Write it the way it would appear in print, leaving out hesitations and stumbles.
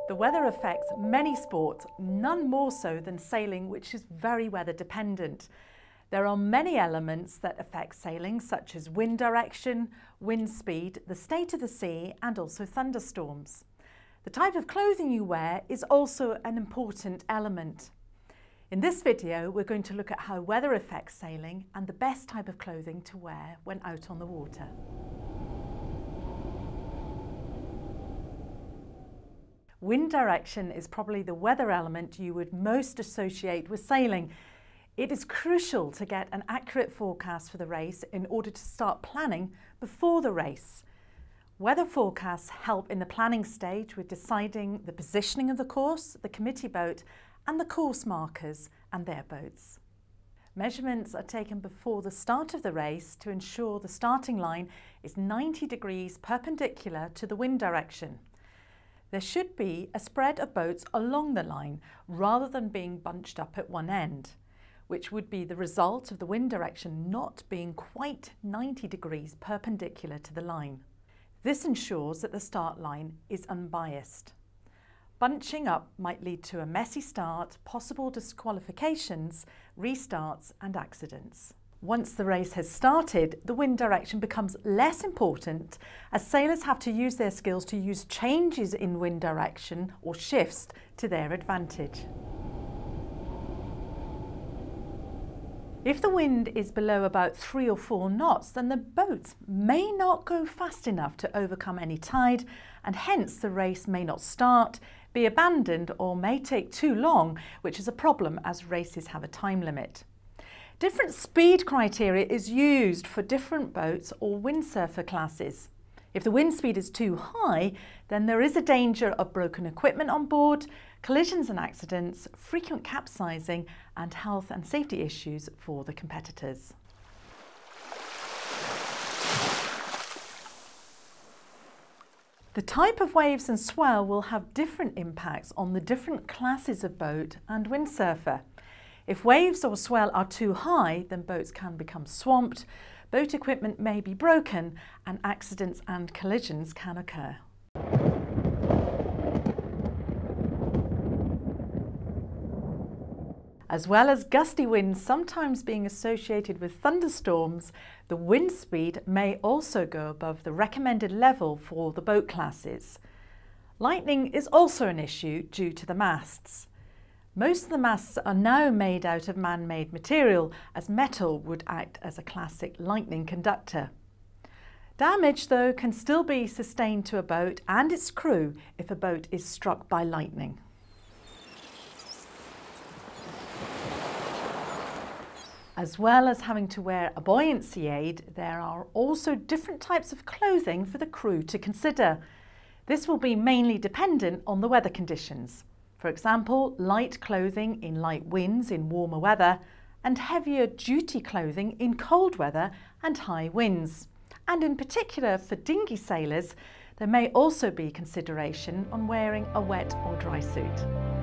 The weather affects many sports, none more so than sailing, which is very weather dependent. There are many elements that affect sailing, such as wind direction, wind speed, the state of the sea, and also thunderstorms. The type of clothing you wear is also an important element. In this video, we're going to look at how weather affects sailing and the best type of clothing to wear when out on the water. Wind direction is probably the weather element you would most associate with sailing. It is crucial to get an accurate forecast for the race in order to start planning before the race. Weather forecasts help in the planning stage with deciding the positioning of the course, the committee boat, and the course markers and their boats. Measurements are taken before the start of the race to ensure the starting line is 90 degrees perpendicular to the wind direction. There should be a spread of boats along the line rather than being bunched up at one end, which would be the result of the wind direction not being quite 90 degrees perpendicular to the line. This ensures that the start line is unbiased. Bunching up might lead to a messy start, possible disqualifications, restarts and accidents. Once the race has started, the wind direction becomes less important as sailors have to use their skills to use changes in wind direction or shifts to their advantage. If the wind is below about 3 or 4 knots, then the boats may not go fast enough to overcome any tide, and hence the race may not start, be abandoned, or may take too long, which is a problem as races have a time limit. Different speed criteria is used for different boats or windsurfer classes. If the wind speed is too high, then there is a danger of broken equipment on board, collisions and accidents, frequent capsizing, and health and safety issues for the competitors. The type of waves and swell will have different impacts on the different classes of boat and windsurfer. If waves or swell are too high, then boats can become swamped, boat equipment may be broken, and accidents and collisions can occur. As well as gusty winds sometimes being associated with thunderstorms, the wind speed may also go above the recommended level for the boat classes. Lightning is also an issue due to the masts. Most of the masts are now made out of man-made material, as metal would act as a classic lightning conductor. Damage, though, can still be sustained to a boat and its crew if a boat is struck by lightning. As well as having to wear a buoyancy aid, there are also different types of clothing for the crew to consider. This will be mainly dependent on the weather conditions. For example, light clothing in light winds in warmer weather, and heavier duty clothing in cold weather and high winds. And in particular for dinghy sailors, there may also be consideration on wearing a wet or dry suit.